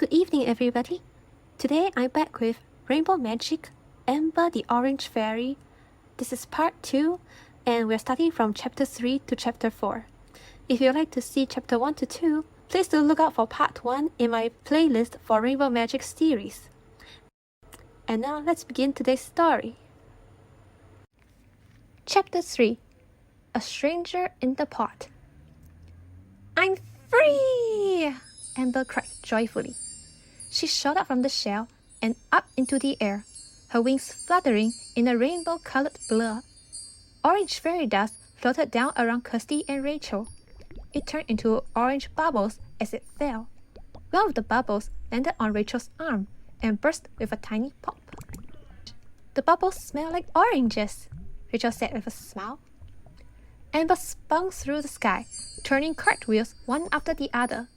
Good evening, everybody. Today I'm back with Rainbow Magic, Amber the Orange Fairy. This is part 2, and we're starting from chapter 3 to chapter 4. If you'd like to see chapter 1 to 2, please do look out for part 1 in my playlist for Rainbow Magic series. And now let's begin today's story. Chapter 3, A Stranger in the Pot. I'm free! Amber cried joyfully. She shot out from the shell and up into the air, her wings fluttering in a rainbow-colored blur. Orange fairy dust floated down around Kirsty and Rachel. It turned into orange bubbles as it fell. One of the bubbles landed on Rachel's arm and burst with a tiny pop. The bubbles smell like oranges, Rachel said with a smile. Amber spun through the sky, turning cartwheels one after the other.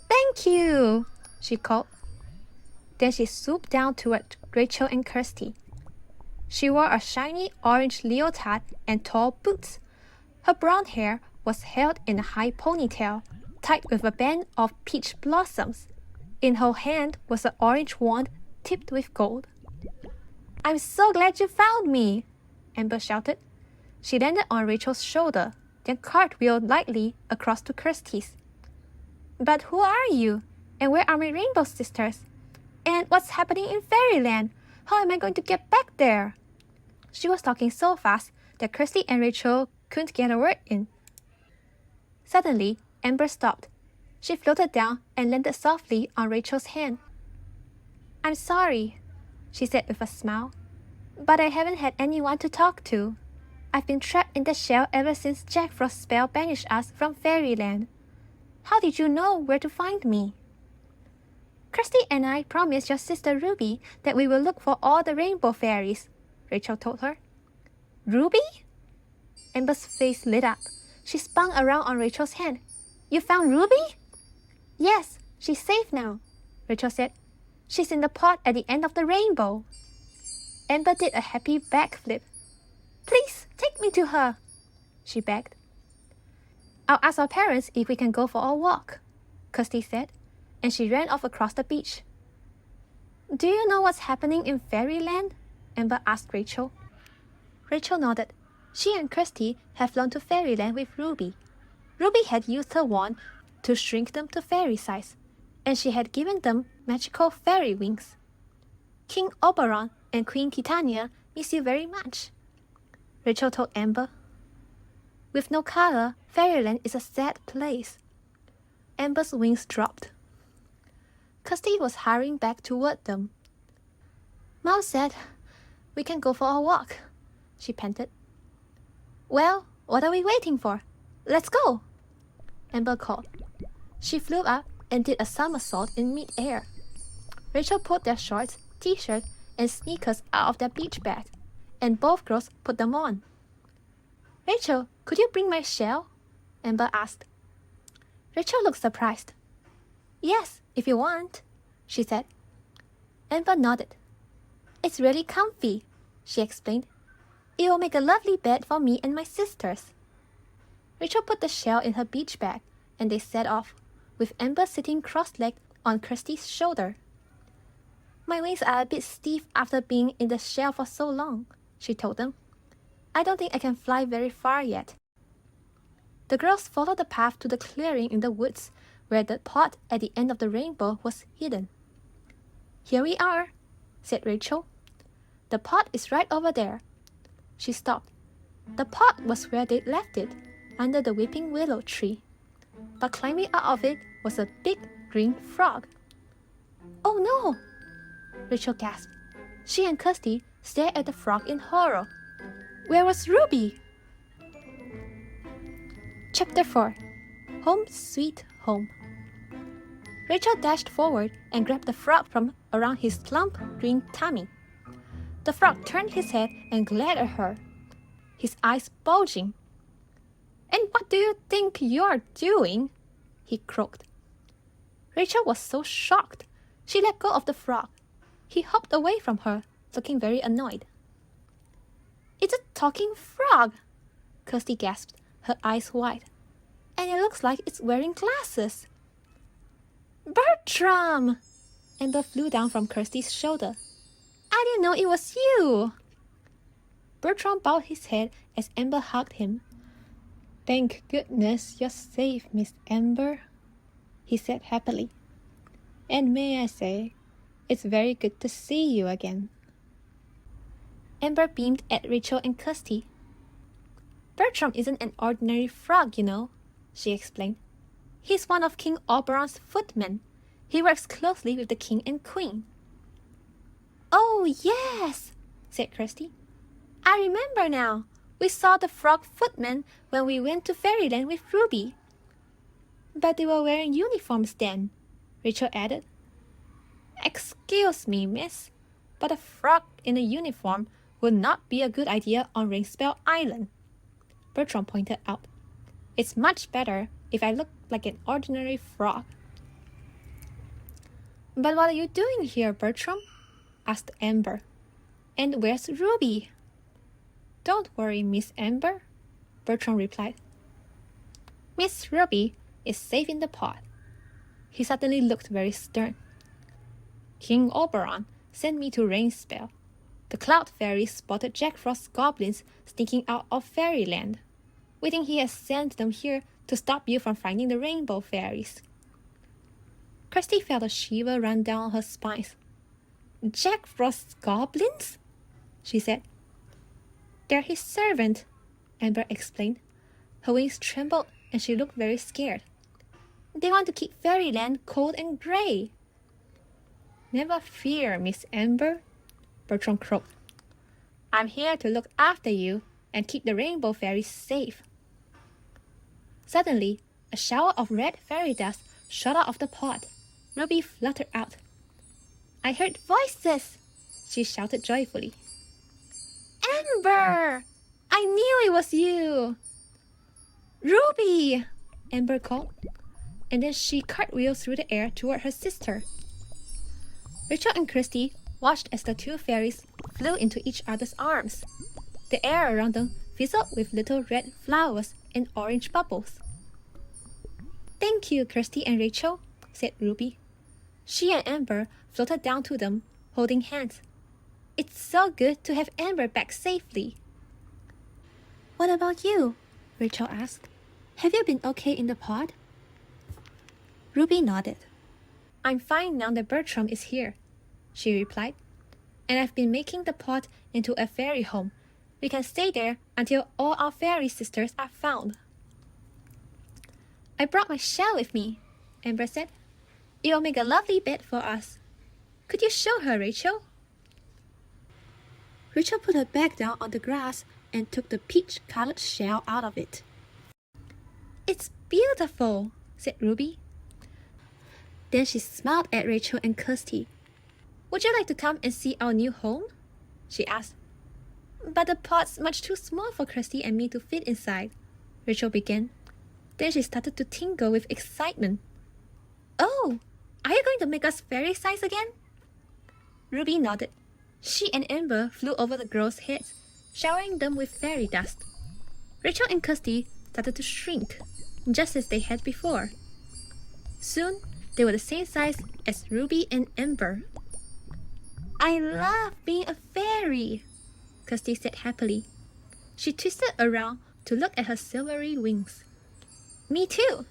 Thank you, she called. Then she swooped down toward Rachel and Kirsty. She wore a shiny orange leotard and tall boots. Her brown hair was held in a high ponytail, tied with a band of peach blossoms. In her hand was an orange wand tipped with gold. I'm so glad you found me, Amber shouted. She landed on Rachel's shoulder, then cartwheeled lightly across to Kirsty's. But who are you? And where are my rainbow sisters? And what's happening in Fairyland? How am I going to get back there? She was talking so fast that Kirsty and Rachel couldn't get a word in. Suddenly, Amber stopped. She floated down and landed softly on Rachel's hand. I'm sorry, she said with a smile, but I haven't had anyone to talk to. I've been trapped in the shell ever since Jack Frost's spell banished us from Fairyland. How did you know where to find me? Kirsty and I promised your sister Ruby that we will look for all the Rainbow Fairies, Rachel told her. Ruby? Amber's face lit up. She spun around on Rachel's hand. You found Ruby? Yes, she's safe now, Rachel said. She's in the pot at the end of the rainbow. Amber did a happy backflip. Please, take me to her, she begged. I'll ask our parents if we can go for a walk, Kirsty said, and she ran off across the beach. Do you know what's happening in Fairyland? Amber asked Rachel. Rachel nodded. She and Kirsty had flown to Fairyland with Ruby. Ruby had used her wand to shrink them to fairy size, and she had given them magical fairy wings. King Oberon and Queen Titania miss you very much, Rachel told Amber. With no color, Fairyland is a sad place. Amber's wings dropped. Kirsty was hurrying back toward them. Mom said, we can go for a walk, she panted. Well, what are we waiting for? Let's go, Amber called. She flew up and did a somersault in mid-air. Rachel pulled their shorts, t-shirts, and sneakers out of their beach bag, and both girls put them on. Rachel, could you bring my shell? Amber asked. Rachel looked surprised. Yes, if you want, she said. Amber nodded. It's really comfy, she explained. It will make a lovely bed for me and my sisters. Rachel put the shell in her beach bag, and they set off, with Amber sitting cross-legged on Kirsty's shoulder. My wings are a bit stiff after being in the shell for so long, she told them. I don't think I can fly very far yet. The girls followed the path to the clearing in the woods where the pot at the end of the rainbow was hidden. Here we are, said Rachel. The pot is right over there. She stopped. The pot was where they'd left it, under the weeping willow tree. But climbing out of it was a big green frog. Oh no! Rachel gasped. She and Kirsty stared at the frog in horror. Where was Ruby? Chapter 4, Home Sweet Home. Rachel dashed forward and grabbed the frog from around his plump green tummy. The frog turned his head and glared at her, his eyes bulging. And what do you think you're doing? He croaked. Rachel was so shocked. She let go of the frog. He hopped away from her, looking very annoyed. It's a talking frog, Kirsty gasped, her eyes wide. And it looks like it's wearing glasses. Bertram! Amber flew down from Kirsty's shoulder. I didn't know it was you! Bertram bowed his head as Amber hugged him. Thank goodness you're safe, Miss Amber, he said happily. And may I say, it's very good to see you again. Amber beamed at Rachel and Kirsty. Bertram isn't an ordinary frog, you know, she explained. He's one of King Oberon's footmen. He works closely with the king and queen. Oh, yes, said Kirsty. I remember now. We saw the frog footmen when we went to Fairyland with Ruby. But they were wearing uniforms then, Rachel added. Excuse me, miss, but a frog in a uniform would not be a good idea on Rainspell Island, Bertram pointed out. It's much better if I look like an ordinary frog. But what are you doing here, Bertram? Asked Amber. And where's Ruby? Don't worry, Miss Amber, Bertram replied. Miss Ruby is safe in the pot. He suddenly looked very stern. King Oberon sent me to Rainspell. The Cloud Fairies spotted Jack Frost's goblins sneaking out of Fairyland. We think he has sent them here to stop you from finding the Rainbow Fairies. Kirsty felt a shiver run down her spine. Jack Frost's goblins? She said. They're his servant, Amber explained. Her wings trembled and she looked very scared. They want to keep Fairyland cold and grey. Never fear, Miss Amber, Bertram croaked. I'm here to look after you and keep the Rainbow Fairies safe. Suddenly, a shower of red fairy dust shot out of the pot. Ruby fluttered out. I heard voices, she shouted joyfully. Amber! I knew it was you! Ruby! Amber called, and then she cartwheeled through the air toward her sister. Rachel and Kirsty watched as the two fairies flew into each other's arms. The air around them fizzled with little red flowers and orange bubbles. Thank you, Kirsty and Rachel, said Ruby. She and Amber floated down to them, holding hands. It's so good to have Amber back safely. What about you? Rachel asked. Have you been okay in the pod? Ruby nodded. I'm fine now that Bertram is here, she replied. And I've been making the pod into a fairy home. We can stay there until all our fairy sisters are found. I brought my shell with me, Amber said. It will make a lovely bed for us. Could you show her, Rachel? Rachel put her bag down on the grass and took the peach-colored shell out of it. It's beautiful, said Ruby. Then she smiled at Rachel and Kirsty. Would you like to come and see our new home? She asked. But the pot's much too small for Kirsty and me to fit inside, Rachel began. Then she started to tingle with excitement. Oh, are you going to make us fairy size again? Ruby nodded. She and Amber flew over the girls' heads, showering them with fairy dust. Rachel and Kirsty started to shrink, just as they had before. Soon, they were the same size as Ruby and Amber. I love being a fairy, Kirsty said happily. She twisted around to look at her silvery wings. Me too,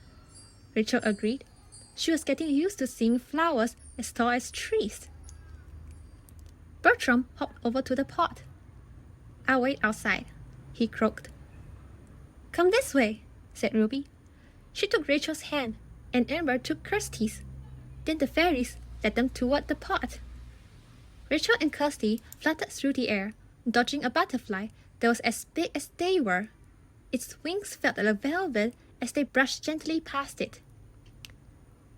Rachel agreed. She was getting used to seeing flowers as tall as trees. Bertram hopped over to the pot. I'll wait outside, he croaked. Come this way, said Ruby. She took Rachel's hand, and Amber took Kirsty's. Then the fairies led them toward the pot. Rachel and Kirsty fluttered through the air, dodging a butterfly that was as big as they were. Its wings felt like velvet as they brushed gently past it.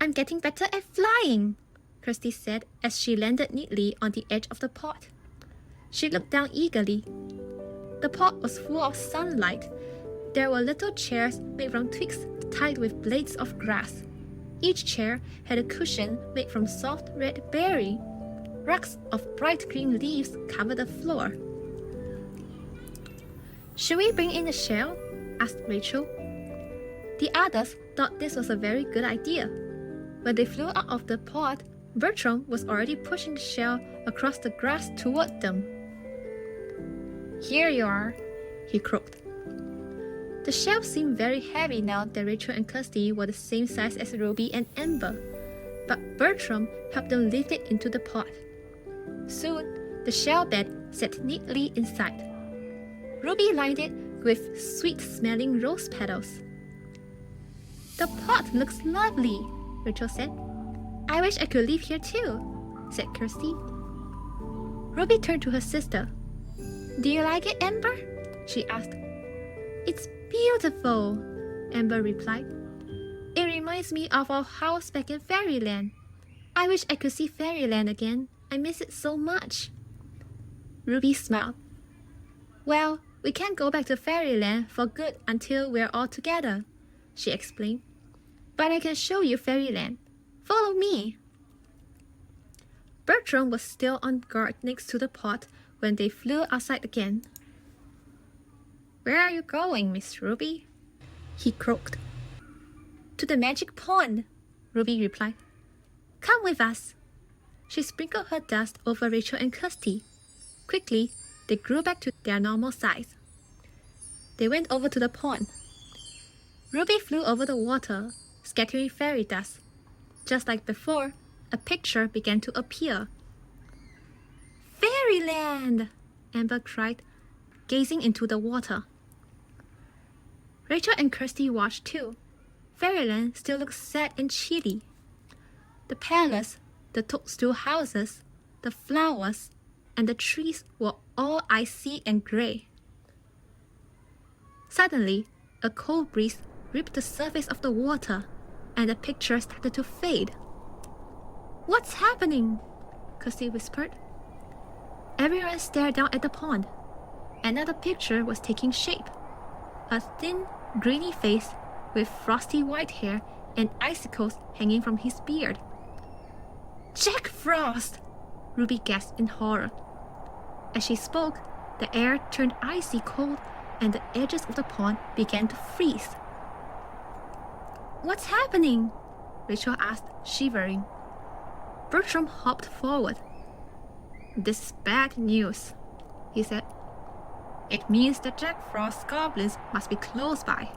I'm getting better at flying, Kirsty said as she landed neatly on the edge of the pot. She looked down eagerly. The pot was full of sunlight. There were little chairs made from twigs tied with blades of grass. Each chair had a cushion made from soft red berry. Rugs of bright green leaves covered the floor. Should we bring in the shell? Asked Rachel. The others thought this was a very good idea. When they flew out of the pot, Bertram was already pushing the shell across the grass toward them. "Here you are," he croaked. The shell seemed very heavy now that Rachel and Kirsty were the same size as Ruby and Amber, but Bertram helped them lift it into the pot. Soon, the shell bed sat neatly inside. Ruby lined it with sweet-smelling rose petals. "The pot looks lovely," Rachel said. "I wish I could live here too," said Kirsty. Ruby turned to her sister. "Do you like it, Amber?" she asked. "It's beautiful," Amber replied. "It reminds me of our house back in Fairyland. I wish I could see Fairyland again. I miss it so much." Ruby smiled. "Well, we can't go back to Fairyland for good until we're all together," she explained. "But I can show you Fairyland. Follow me." Bertram was still on guard next to the pot when they flew outside again. "Where are you going, Miss Ruby?" he croaked. "To the magic pond," Ruby replied. "Come with us." She sprinkled her dust over Rachel and Kirsty. Quickly, they grew back to their normal size. They went over to the pond. Ruby flew over the water, scattering fairy dust. Just like before, a picture began to appear. "Fairyland!" Amber cried, gazing into the water. Rachel and Kirsty watched too. Fairyland still looked sad and chilly. The palace, the toadstool houses, the flowers, and the trees were all icy and grey. Suddenly, a cold breeze ripped the surface of the water, and the picture started to fade. "What's happening?" Kirsty whispered. Everyone stared down at the pond. Another picture was taking shape. A thin, greeny face with frosty white hair and icicles hanging from his beard. "Jack Frost!" Ruby gasped in horror. As she spoke, the air turned icy cold and the edges of the pond began to freeze. "What's happening?" Rachel asked, shivering. Bertram hopped forward. "This is bad news," he said. "It means that Jack Frost's goblins must be close by."